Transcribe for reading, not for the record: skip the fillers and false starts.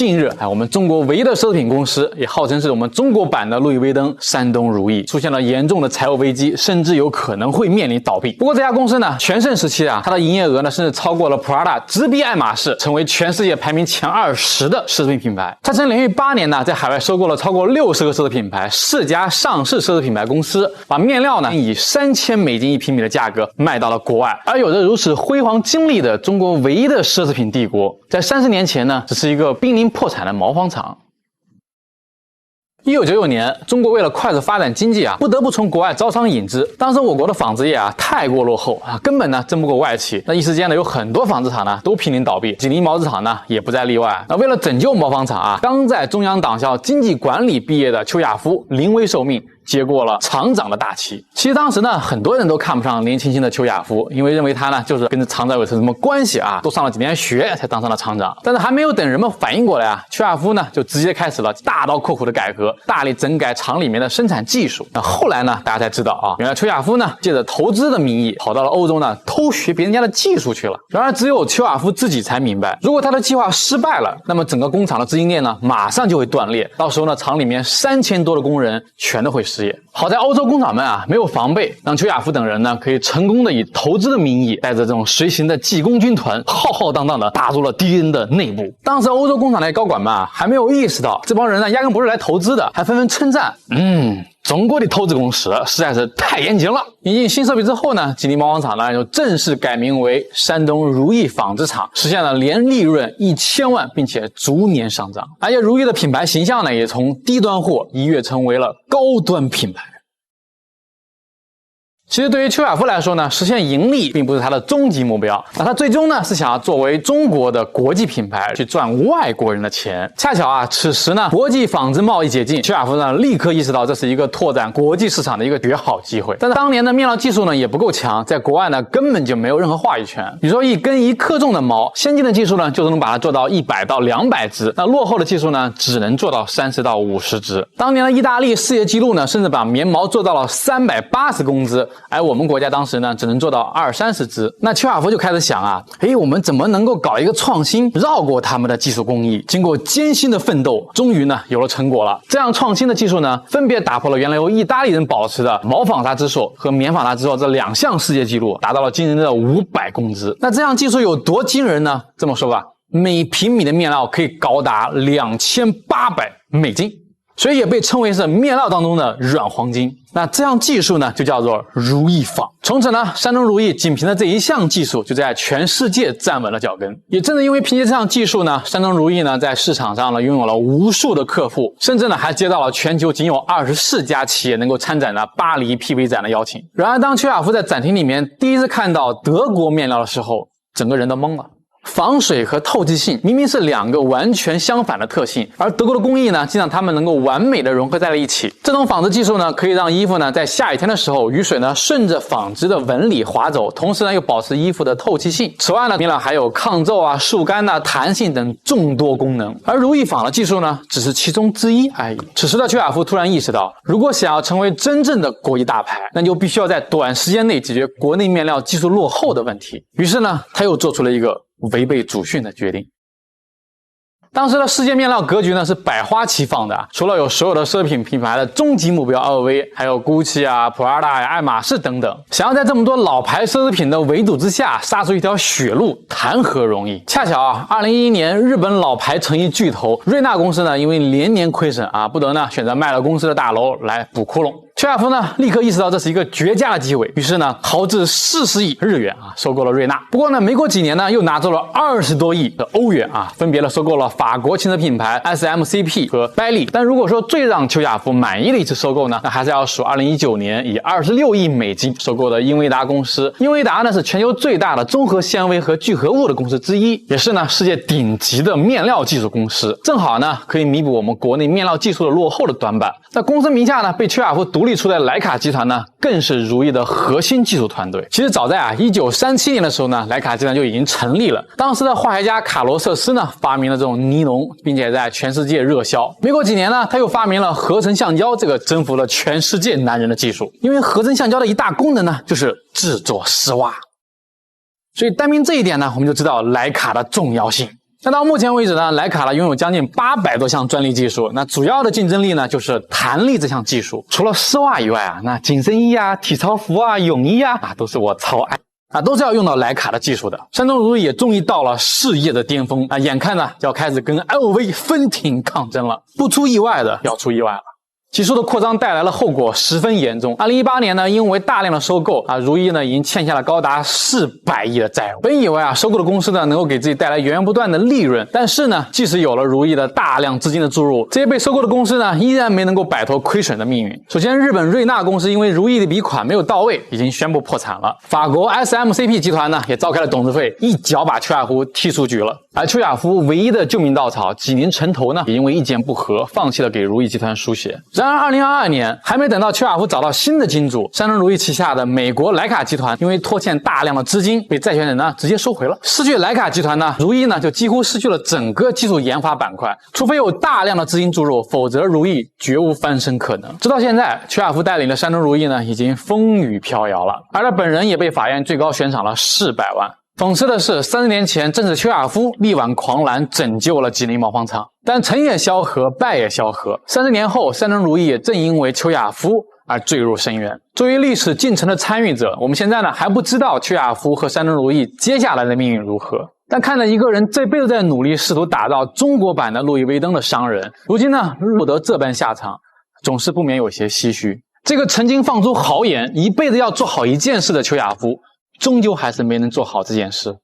近日，我们中国唯一的奢侈品公司，也号称是我们中国版的路易威登山东如意，出现了严重的财务危机，甚至有可能会面临倒闭。不过这家公司呢，全盛时期它的营业额呢，甚至超过了 Prada， 直逼爱马仕，成为全世界排名前20的奢侈品品牌。它曾连续8年呢，在海外收购了超过60个奢侈品牌，4家上市奢侈品牌公司，把面料呢以$3000一平米的价格卖到了国外。而有着如此辉煌经历的中国唯一的奢侈品帝国，在30年前呢，只是一个濒临破产的毛纺厂。1999年，中国为了快速发展经济不得不从国外招商引资。当时我国的纺织业太过落后根本呢争不过外企。那一时间呢，有很多纺织厂呢都濒临倒闭，锦鲤毛织厂呢也不在例外。那为了拯救毛纺厂刚在中央党校经济管理毕业的邱亚夫临危受命，接过了厂长的大旗。其实当时呢，很多人都看不上年轻的邱亚夫，因为认为他呢就是跟着厂长有什么关系都上了几年学才当上了厂长。但是还没有等人们反应过来邱亚夫呢就直接开始了大刀阔斧的改革，大力整改厂里面的生产技术。那后来呢，大家才知道原来邱亚夫呢借着投资的名义跑到了欧洲呢偷学别人家的技术去了。然而只有邱亚夫自己才明白，如果他的计划失败了，那么整个工厂的资金链呢马上就会断裂，到时候呢厂里面3000多的工人全都会失业。好在欧洲工厂们没有防备，让邱亚夫等人呢可以成功的以投资的名义，带着这种随行的技工军团，浩浩荡荡的打入了敌人的内部。当时欧洲工厂的高管们还没有意识到这帮人呢压根不是来投资的，还纷纷称赞中国的投资公司实在是太严谨了。引进新设备之后呢，锦鲤毛纺厂呢就正式改名为山东如意纺织厂，实现了年利润1000万，并且逐年上涨。而且如意的品牌形象呢也从低端货一跃成为了高端品牌。其实对于邱亚夫来说呢，实现盈利并不是他的终极目标，那他最终呢是想要作为中国的国际品牌去赚外国人的钱。恰巧此时呢国际纺织贸易解禁，邱亚夫呢立刻意识到这是一个拓展国际市场的一个绝好机会。但是当年的面料技术呢也不够强，在国外呢根本就没有任何话语权。比如说1根1克重的毛，先进的技术呢就是能把它做到100到200只，那落后的技术呢只能做到30到50只。当年的意大利世界纪录呢甚至把棉毛做到了380公支，而我们国家当时呢只能做到20-30只。那邱亚夫就开始想我们怎么能够搞一个创新，绕过他们的技术工艺。经过艰辛的奋斗，终于呢有了成果了。这样创新的技术呢分别打破了原来由意大利人保持的毛纺纱织寿和棉纺纱织寿这2项世界纪录，达到了惊人的500公支。那这样技术有多惊人呢？这么说吧，每平米的面料可以高达$2800，所以也被称为是面料当中的软黄金。那这样技术呢就叫做如意纺。从此呢，山东如意仅凭着这一项技术就在全世界站稳了脚跟。也正是因为凭借这项技术呢，山东如意呢在市场上呢拥有了无数的客户，甚至呢还接到了全球仅有24家企业能够参展的巴黎 PV 展的邀请。然而当邱亚夫在展厅里面第一次看到德国面料的时候，整个人都懵了。防水和透气性明明是2个完全相反的特性，而德国的工艺呢，竟让它们能够完美的融合在了一起。这种纺织技术呢，可以让衣服呢在下雨天的时候，雨水呢顺着纺织的纹理滑走，同时呢又保持衣服的透气性。此外呢，面料还有抗皱速干弹性等众多功能。而如意纺的技术呢，只是其中之一而已。此时的邱亚夫突然意识到，如果想要成为真正的国际大牌，那就必须要在短时间内解决国内面料技术落后的问题。于是呢，他又做出了一个违背祖训的决定。当时的世界面料格局呢是百花齐放的，除了有所有的奢侈品品牌的终极目标 LV， 还有 GUCCI Prada 爱马仕等等。想要在这么多老牌奢侈品的围堵之下杀出一条血路，谈何容易。恰巧2011年日本老牌成衣巨头瑞纳公司呢因为连年亏损不得呢选择卖了公司的大楼来补窟窿。邱亚夫呢立刻意识到这是一个绝佳的机会，于是呢豪掷40亿日元收购了瑞纳。不过呢没过几年呢又拿走了20多亿的欧元分别的收购了法国轻奢品牌 SMCP 和百丽。但如果说最让邱亚夫满意的一次收购呢，那还是要数2019年以$26亿收购的英维达公司。英维达呢是全球最大的综合纤维和聚合物的公司之一，也是呢世界顶级的面料技术公司，正好呢可以弥补我们国内面料技术的落后的短板。那公司名下呢被邱亚夫独立出来的莱卡集团呢更是如意的核心技术团队。其实早在1937年的时候呢，莱卡集团就已经成立了。当时的化学家卡罗瑟斯呢发明了这种尼龙，并且在全世界热销。没过几年呢，他又发明了合成橡胶，这个征服了全世界男人的技术。因为合成橡胶的一大功能呢就是制作丝袜，所以单凭这一点呢，我们就知道莱卡的重要性。那到目前为止呢，徕卡呢拥有将近800多项专利技术，那主要的竞争力呢就是弹力这项技术。除了丝袜以外啊，那紧身衣啊、体操服啊、泳衣啊都是我超爱。都是要用到徕卡的技术的。山东如意也终于到了事业的巅峰眼看呢就要开始跟 LV 分庭抗争了，不出意外的要出意外了。技术的扩张带来了后果十分严重。2018年呢，因为大量的收购如意呢已经欠下了高达400亿的债务。本以为收购的公司呢能够给自己带来源源不断的利润，但是呢，即使有了如意的大量资金的注入，这些被收购的公司呢依然没能够摆脱亏损的命运。首先，日本瑞纳公司因为如意的笔款没有到位，已经宣布破产了。法国 SMCP 集团呢也召开了董事会，一脚把邱亚夫踢出局了。而邱亚夫唯一的救命稻草几年城投呢，也因为意见不合，放弃了给如意集团输血。然而2022年还没等到邱亚夫找到新的金主，山东如意旗下的美国徕卡集团因为拖欠大量的资金，被债权人呢直接收回了。失去徕卡集团呢，如意呢就几乎失去了整个技术研发板块，除非有大量的资金注入，否则如意绝无翻身可能。直到现在，邱亚夫带领的山东如意呢已经风雨飘摇了，而他本人也被法院最高悬赏了400万。讽刺的是，30年前正是邱亚夫力挽狂澜，拯救了吉林毛纺厂。但成也萧何，败也萧何。30年后，山东如意也正因为邱亚夫而坠入深渊。作为历史进程的参与者，我们现在呢还不知道邱亚夫和山东如意接下来的命运如何。但看着一个人这辈子在努力试图打造中国版的路易威登的商人，如今呢落得这般下场，总是不免有些唏嘘。这个曾经放出豪言，一辈子要做好一件事的邱亚夫，终究还是没能做好这件事。